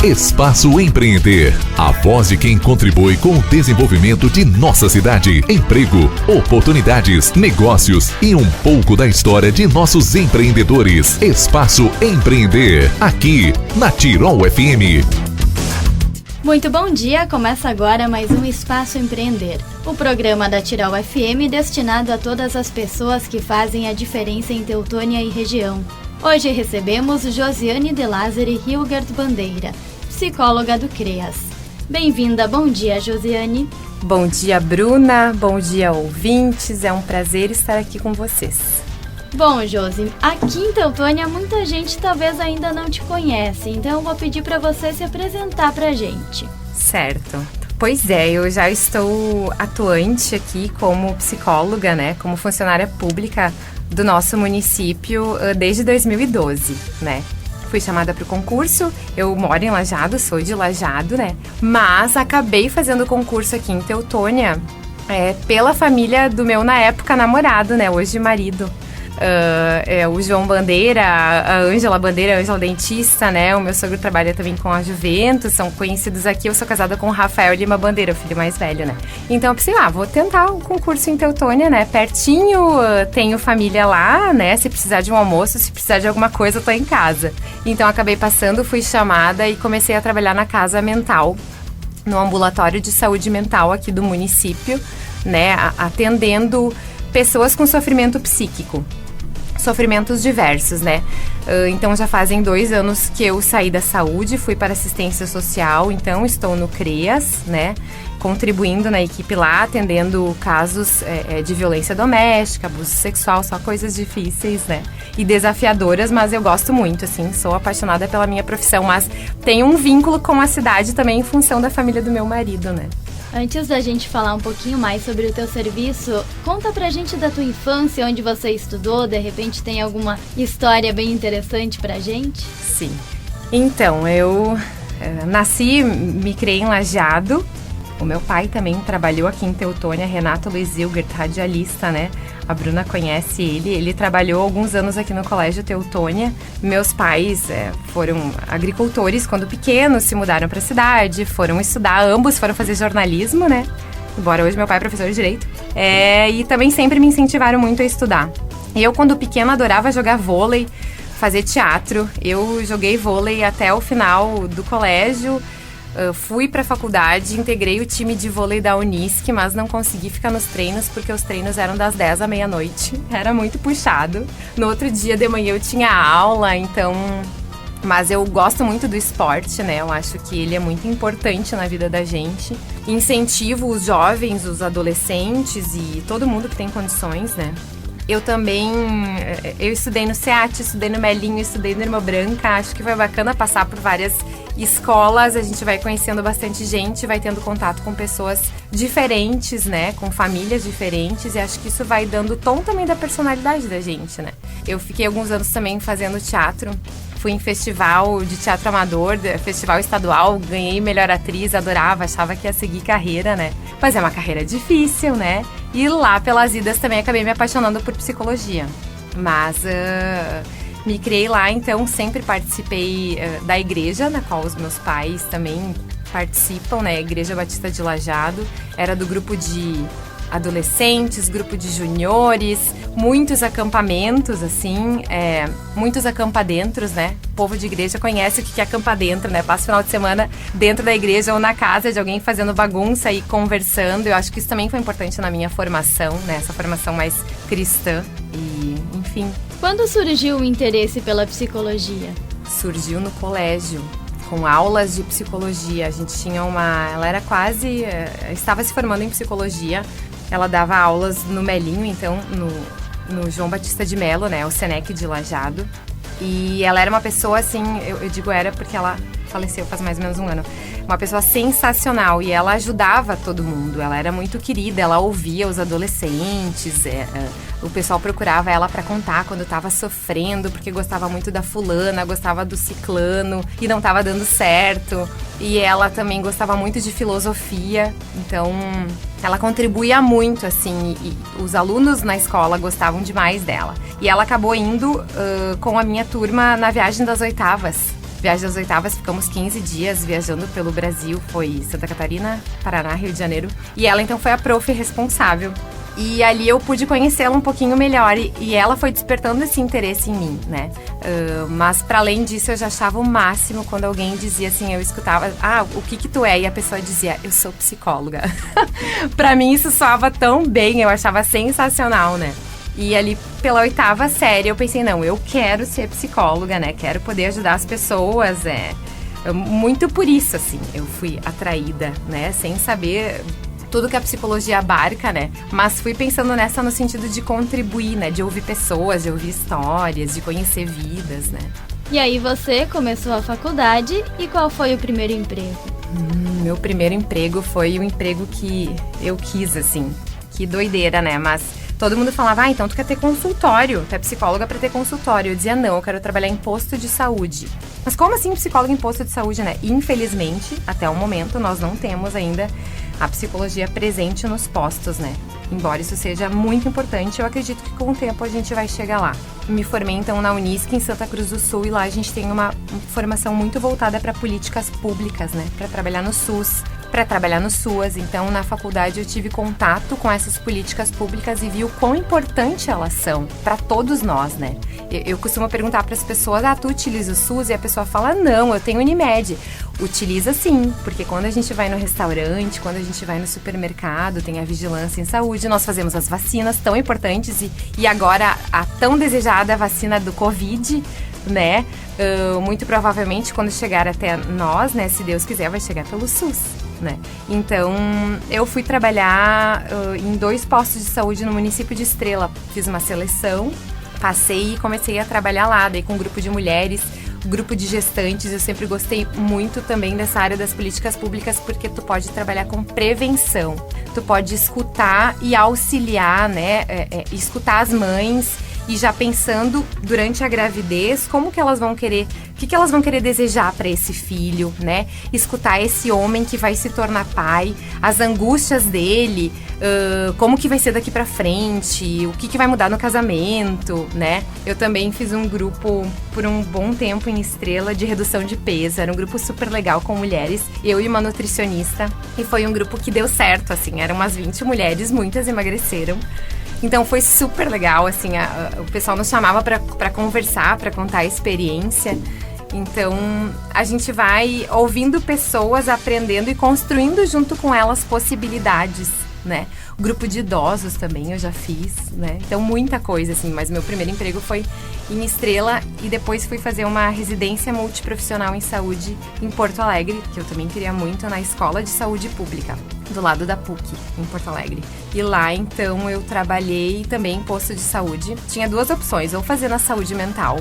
Espaço Empreender, a voz de quem contribui com o desenvolvimento de nossa cidade. Emprego, oportunidades, negócios e um pouco da história de nossos empreendedores. Espaço Empreender, aqui na Tirol FM. Muito bom dia, começa agora mais um Espaço Empreender, o programa da Tirol FM destinado a todas as pessoas que fazem a diferença em Teutônia e região. Hoje recebemos Josiane de Lázari Hilgert Bandeira, psicóloga do CREAS. Bem-vinda, bom dia, Josiane. Bom dia, Bruna, bom dia, ouvintes, é um prazer estar aqui com vocês. Bom, Josi, aqui em Teutônia muita gente talvez ainda não te conhece, então eu vou pedir para você se apresentar pra gente. Certo. Pois é, eu já estou atuante aqui como psicóloga, né, como funcionária pública do nosso município desde 2012, né. Fui chamada para o concurso, eu moro em Lajeado, sou de Lajeado, né, mas acabei fazendo o concurso aqui em Teutônia pela família do meu, na época, namorado, né, hoje marido. O João Bandeira, a Ângela Bandeira, a Ângela dentista, né? O meu sogro trabalha também com a Juventus, são conhecidos aqui. Eu sou casada com o Rafael Lima Bandeira, o filho mais velho, né? Então eu pensei, vou tentar um concurso em Teutônia, né? Pertinho, tenho família lá, né? Se precisar de um almoço, se precisar de alguma coisa, eu tô em casa. Então acabei passando, fui chamada e comecei a trabalhar na Casa Mental, no ambulatório de saúde mental aqui do município, né? Atendendo pessoas com sofrimento psíquico. Sofrimentos diversos, né? Então já fazem 2 anos que eu saí da saúde, fui para assistência social, então estou no CREAS, né? Contribuindo na equipe lá, atendendo casos de violência doméstica, abuso sexual, só coisas difíceis, né? E desafiadoras, mas eu gosto muito, assim, sou apaixonada pela minha profissão, mas tenho um vínculo com a cidade também em função da família do meu marido, né? Antes da gente falar um pouquinho mais sobre o teu serviço, conta pra gente da tua infância, onde você estudou, de repente tem alguma história bem interessante pra gente? Sim. Então, eu nasci, me criei em Lajeado. O meu pai também trabalhou aqui em Teutônia, Renato Luiz Hilgert, radialista, né? A Bruna conhece ele trabalhou alguns anos aqui no Colégio Teutônia. Meus pais foram agricultores quando pequenos, se mudaram para a cidade, foram estudar, ambos foram fazer jornalismo, né? Embora hoje meu pai é professor de Direito. E também sempre me incentivaram muito a estudar. Eu, quando pequena, adorava jogar vôlei, fazer teatro. Eu joguei vôlei até o final do colégio. Fui para a faculdade, integrei o time de vôlei da Unisc, mas não consegui ficar nos treinos porque os treinos eram das 10 à meia-noite. Era muito puxado. No outro dia de manhã eu tinha aula, então... Mas eu gosto muito do esporte, né? Eu acho que ele é muito importante na vida da gente. Incentivo os jovens, os adolescentes e todo mundo que tem condições, né? Eu também, eu estudei no SEAT, estudei no Melinho, estudei no Irmã Branca. Acho que foi bacana passar por várias escolas, a gente vai conhecendo bastante gente, vai tendo contato com pessoas diferentes, né, com famílias diferentes, e acho que isso vai dando o tom também da personalidade da gente, né. Eu fiquei alguns anos também fazendo teatro, fui em festival de teatro amador, festival estadual, ganhei melhor atriz, adorava, achava que ia seguir carreira, né, mas é uma carreira difícil, né, e lá pelas idas também acabei me apaixonando por psicologia, mas... Me criei lá, então sempre participei da igreja, na qual os meus pais também participam, né? Igreja Batista de Lajeado. Era do grupo de adolescentes, grupo de juniores, muitos acampamentos, assim, muitos acampadentros, né? O povo de igreja conhece o que é acampa dentro, né? Passa o final de semana dentro da igreja ou na casa de alguém fazendo bagunça e conversando. Eu acho que isso também foi importante na minha formação, né? Essa formação mais cristã e, enfim... Quando surgiu o interesse pela psicologia? Surgiu no colégio, com aulas de psicologia. A gente tinha ela era quase... estava se formando em psicologia. Ela dava aulas no Melinho, então, no João Batista de Melo, né? O Senec de Lajeado. E ela era uma pessoa, assim... Eu digo era porque ela faleceu faz mais ou menos um ano. Uma pessoa sensacional, e ela ajudava todo mundo, ela era muito querida, ela ouvia os adolescentes, o pessoal procurava ela para contar quando estava sofrendo, porque gostava muito da fulana, gostava do ciclano, e não estava dando certo, e ela também gostava muito de filosofia, então ela contribuía muito, assim, e os alunos na escola gostavam demais dela. E ela acabou indo com a minha turma na viagem das oitavas. Viagem das Oitavas, ficamos 15 dias viajando pelo Brasil. Foi Santa Catarina, Paraná, Rio de Janeiro. E ela, então, foi a prof responsável. E ali eu pude conhecê-la um pouquinho melhor e ela foi despertando esse interesse em mim, né? Mas para além disso, eu já achava o máximo quando alguém dizia assim, eu escutava, o que tu é? E a pessoa dizia, eu sou psicóloga. Pra mim isso soava tão bem, eu achava sensacional, né? E ali pela 8ª série eu pensei, não, eu quero ser psicóloga, né? Quero poder ajudar as pessoas, muito por isso, assim, eu fui atraída, né? Sem saber tudo que a psicologia abarca, né? Mas fui pensando nessa no sentido de contribuir, né? De ouvir pessoas, de ouvir histórias, de conhecer vidas, né? E aí você começou a faculdade e qual foi o primeiro emprego? Meu primeiro emprego foi o emprego que eu quis, assim. Que doideira, né? Mas todo mundo falava, então tu quer ter consultório, tu é psicóloga pra ter consultório. Eu dizia, não, eu quero trabalhar em posto de saúde. Mas como assim psicóloga em posto de saúde, né? Infelizmente, até o momento, nós não temos ainda a psicologia presente nos postos, né? Embora isso seja muito importante, eu acredito que com o tempo a gente vai chegar lá. Me formei então na Unisc, em Santa Cruz do Sul, e lá a gente tem uma formação muito voltada para políticas públicas, né? Para trabalhar no SUS, para trabalhar no SUAS. Então, na faculdade eu tive contato com essas políticas públicas e vi o quão importante elas são para todos nós, né? Eu costumo perguntar para as pessoas, tu utiliza o SUS? E a pessoa fala, não, eu tenho Unimed. Utiliza sim, porque quando a gente vai no restaurante, quando a gente vai no supermercado, tem a vigilância em saúde, nós fazemos as vacinas tão importantes e agora a tão desejada vacina do Covid, né? Muito provavelmente quando chegar até nós, né? Se Deus quiser, vai chegar pelo SUS, né? Então, eu fui trabalhar em 2 postos de saúde no município de Estrela. Fiz uma seleção, passei e comecei a trabalhar lá, daí com um grupo de mulheres, grupo de gestantes. Eu sempre gostei muito também dessa área das políticas públicas, porque tu pode trabalhar com prevenção, tu pode escutar e auxiliar, né? Escutar as mães e já pensando durante a gravidez como que elas vão querer, o que elas vão querer desejar para esse filho, né? Escutar esse homem que vai se tornar pai, as angústias dele, como que vai ser daqui para frente, o que vai mudar no casamento, né? Eu também fiz um grupo por um bom tempo em Estrela de redução de peso, era um grupo super legal com mulheres, eu e uma nutricionista, e foi um grupo que deu certo, assim, eram umas 20 mulheres, muitas emagreceram. Então foi super legal, assim, o pessoal nos chamava para conversar, para contar a experiência. Então a gente vai ouvindo pessoas, aprendendo e construindo junto com elas possibilidades, né? O grupo de idosos também eu já fiz, né? Então muita coisa, assim, mas meu primeiro emprego foi em Estrela e depois fui fazer uma residência multiprofissional em saúde em Porto Alegre, que eu também queria muito, na Escola de Saúde Pública, do lado da PUC, em Porto Alegre. E lá, então, eu trabalhei também em posto de saúde. Tinha 2 opções, ou fazer na saúde mental,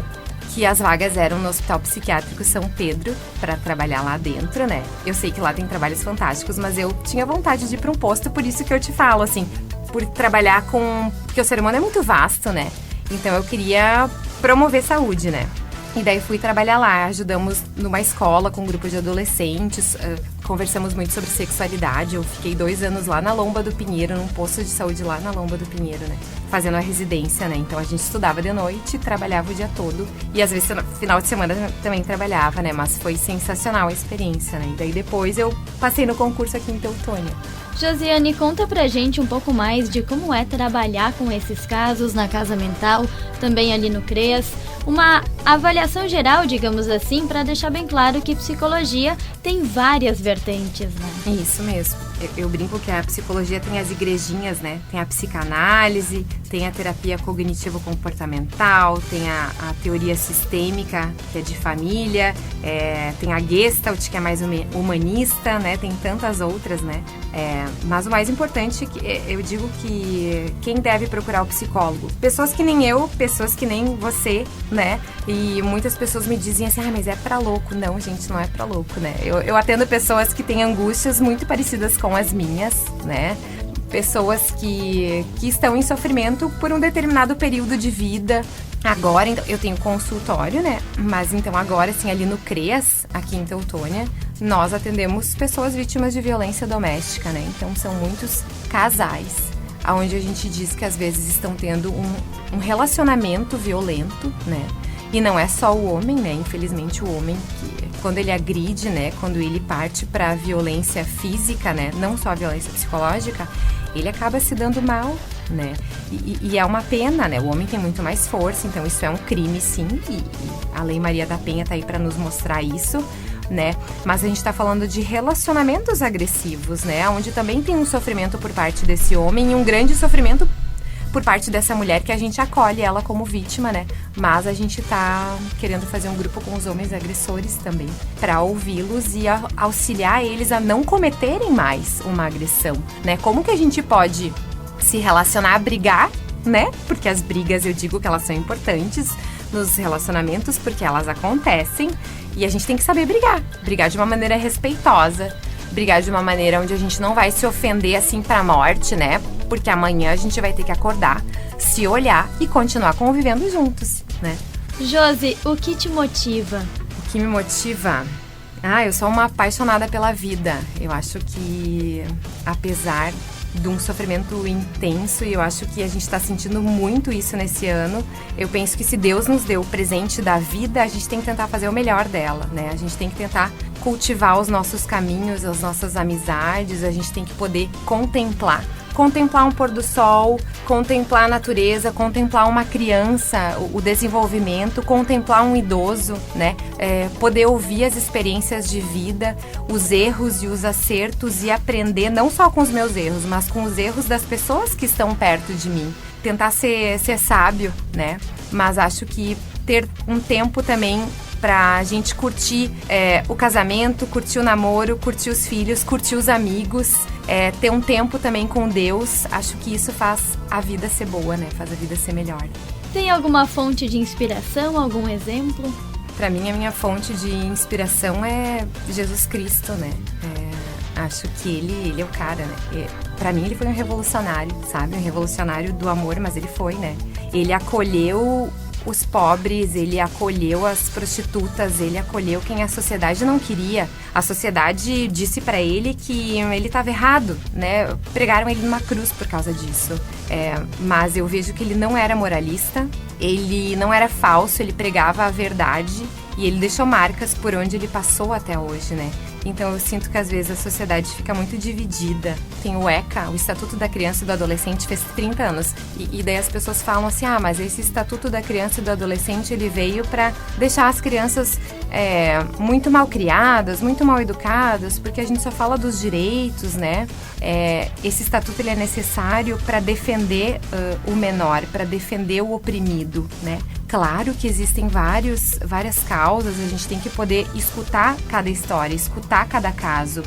que as vagas eram no Hospital Psiquiátrico São Pedro, para trabalhar lá dentro, né? Eu sei que lá tem trabalhos fantásticos, mas eu tinha vontade de ir para um posto, por isso que eu te falo, assim, por trabalhar com... Porque o ser humano é muito vasto, né? Então eu queria promover saúde, né? E daí fui trabalhar lá, ajudamos numa escola com um grupo de adolescentes, conversamos muito sobre sexualidade. Eu fiquei 2 anos lá na Lomba do Pinheiro, num posto de saúde lá na Lomba do Pinheiro, né? Fazendo a residência, né? Então a gente estudava de noite, trabalhava o dia todo. E às vezes no final de semana também trabalhava, né? Mas foi sensacional a experiência, né? E daí depois eu passei no concurso aqui em Teutônia. Josiane, conta pra gente um pouco mais de como é trabalhar com esses casos na Casa Mental, também ali no CREAS. Uma avaliação geral, digamos assim, para deixar bem claro que psicologia tem várias vertentes, né? Isso mesmo. Eu brinco que a psicologia tem as igrejinhas, né? Tem a psicanálise, tem a terapia cognitivo-comportamental, tem a teoria sistêmica, que é de família, tem a Gestalt, que é mais humanista, né? Tem tantas outras, né? Mas o mais importante, eu digo que quem deve procurar o psicólogo? Pessoas que nem eu, pessoas que nem você, né? E muitas pessoas me dizem assim, mas é pra louco. Não, gente, não é pra louco, né? Eu atendo pessoas que têm angústias muito parecidas com as minhas, né? Pessoas que estão em sofrimento por um determinado período de vida. Agora, então, eu tenho consultório, né? Mas então agora, assim, ali no CREAS, aqui em Teutônia, nós atendemos pessoas vítimas de violência doméstica, né? Então são muitos casais, onde a gente diz que às vezes estão tendo um relacionamento violento, né? E não é só o homem, né? Infelizmente o homem, que quando ele agride, né? Quando ele parte para a violência física, né? Não só a violência psicológica, ele acaba se dando mal, né? E é uma pena, né? O homem tem muito mais força, então isso é um crime, sim. E a Lei Maria da Penha tá aí para nos mostrar isso, né? Mas a gente tá falando de relacionamentos agressivos, né? Onde também tem um sofrimento por parte desse homem e um grande sofrimento por parte dessa mulher, que a gente acolhe ela como vítima, né? Mas a gente tá querendo fazer um grupo com os homens agressores também, para ouvi-los e auxiliar eles a não cometerem mais uma agressão, né? Como que a gente pode se relacionar, brigar, né? Porque as brigas, eu digo que elas são importantes nos relacionamentos, porque elas acontecem e a gente tem que saber brigar de uma maneira respeitosa, brigar de uma maneira onde a gente não vai se ofender assim pra morte, né? Porque amanhã a gente vai ter que acordar, se olhar e continuar convivendo juntos, né? Josi, o que te motiva? O que me motiva? Eu sou uma apaixonada pela vida. Eu acho que, apesar de um sofrimento intenso, e eu acho que a gente está sentindo muito isso nesse ano, eu penso que se Deus nos deu o presente da vida, a gente tem que tentar fazer o melhor dela, né? A gente tem que tentar cultivar os nossos caminhos, as nossas amizades, a gente tem que poder contemplar um pôr do sol, contemplar a natureza, contemplar uma criança, o desenvolvimento, contemplar um idoso, né? Poder ouvir as experiências de vida, os erros e os acertos e aprender não só com os meus erros, mas com os erros das pessoas que estão perto de mim. Tentar ser sábio, né? Mas acho que ter um tempo também pra gente curtir o casamento, curtir o namoro, curtir os filhos, curtir os amigos, ter um tempo também com Deus. Acho que isso faz a vida ser boa, né? Faz a vida ser melhor. Tem alguma fonte de inspiração, algum exemplo? Pra mim, a minha fonte de inspiração é Jesus Cristo, né? Acho que ele é o cara, né? Pra mim, ele foi um revolucionário, sabe? Um revolucionário do amor, mas ele foi, né? Ele acolheu os pobres, ele acolheu as prostitutas, ele acolheu quem a sociedade não queria. A sociedade disse pra ele que ele estava errado, né? Pregaram ele numa cruz por causa disso. Mas eu vejo que ele não era moralista, ele não era falso, ele pregava a verdade e ele deixou marcas por onde ele passou até hoje, né? Então eu sinto que às vezes a sociedade fica muito dividida. Tem o ECA, o Estatuto da Criança e do Adolescente, fez 30 anos. E daí as pessoas falam assim, mas esse Estatuto da Criança e do Adolescente, ele veio para deixar as crianças muito mal criadas, muito mal educadas, porque a gente só fala dos direitos, né? Esse Estatuto, ele é necessário para defender o menor, para defender o oprimido, né? Claro que existem várias causas, a gente tem que poder escutar cada história, escutar cada caso,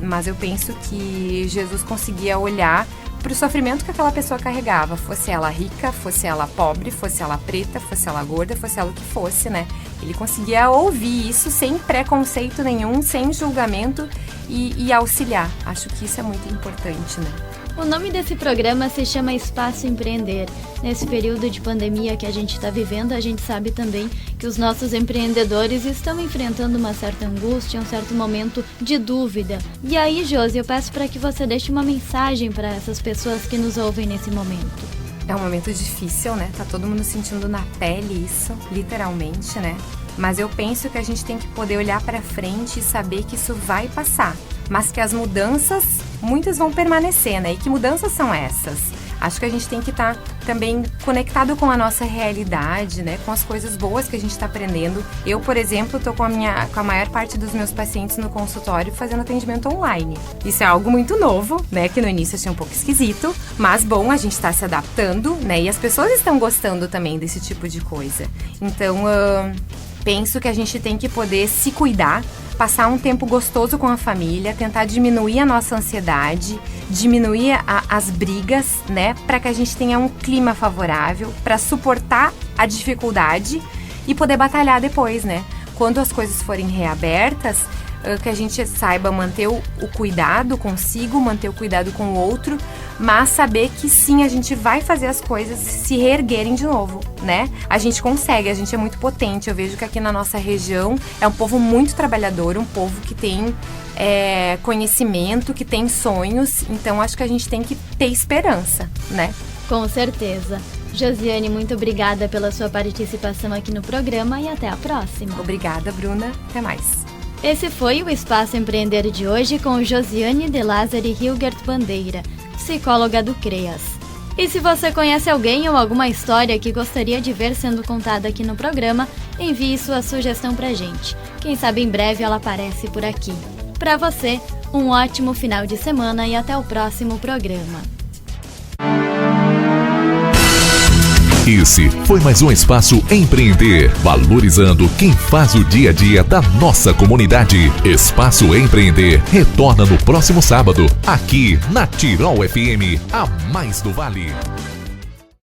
mas eu penso que Jesus conseguia olhar para o sofrimento que aquela pessoa carregava, fosse ela rica, fosse ela pobre, fosse ela preta, fosse ela gorda, fosse ela o que fosse, né? Ele conseguia ouvir isso sem preconceito nenhum, sem julgamento e auxiliar. Acho que isso é muito importante, né? O nome desse programa se chama Espaço Empreender. Nesse período de pandemia que a gente está vivendo, a gente sabe também que os nossos empreendedores estão enfrentando uma certa angústia, um certo momento de dúvida. E aí, Josi, eu peço para que você deixe uma mensagem para essas pessoas que nos ouvem nesse momento. É um momento difícil, né? Tá todo mundo sentindo na pele isso, literalmente, né? Mas eu penso que a gente tem que poder olhar para frente e saber que isso vai passar. Mas que as mudanças, muitas vão permanecer, né? E que mudanças são essas? Acho que a gente tem que estar também conectado com a nossa realidade, né? Com as coisas boas que a gente está aprendendo. Eu, por exemplo, estou com a maior parte dos meus pacientes no consultório fazendo atendimento online. Isso é algo muito novo, né? Que no início achei um pouco esquisito, mas bom, a gente está se adaptando, né? E as pessoas estão gostando também desse tipo de coisa. Então, penso que a gente tem que poder se cuidar, passar um tempo gostoso com a família, tentar diminuir a nossa ansiedade, diminuir as brigas, né? Para que a gente tenha um clima favorável, para suportar a dificuldade e poder batalhar depois, né? Quando as coisas forem reabertas, que a gente saiba manter o cuidado consigo, manter o cuidado com o outro, mas saber que sim, a gente vai fazer as coisas se reerguerem de novo, né? A gente consegue, a gente é muito potente. Eu vejo que aqui na nossa região é um povo muito trabalhador, um povo que tem conhecimento, que tem sonhos. Então acho que a gente tem que ter esperança, né? Com certeza. Josiane, muito obrigada pela sua participação aqui no programa e até a próxima. Obrigada, Bruna. Até mais. Esse foi o Espaço Empreender de hoje com Josiane de Lázari Hilgert Bandeira, psicóloga do CREAS. E se você conhece alguém ou alguma história que gostaria de ver sendo contada aqui no programa, envie sua sugestão pra gente. Quem sabe em breve ela aparece por aqui. Pra você, um ótimo final de semana e até o próximo programa. Esse foi mais um Espaço Empreender, valorizando quem faz o dia a dia da nossa comunidade. Espaço Empreender retorna no próximo sábado, aqui na Tirol FM, a mais do Vale.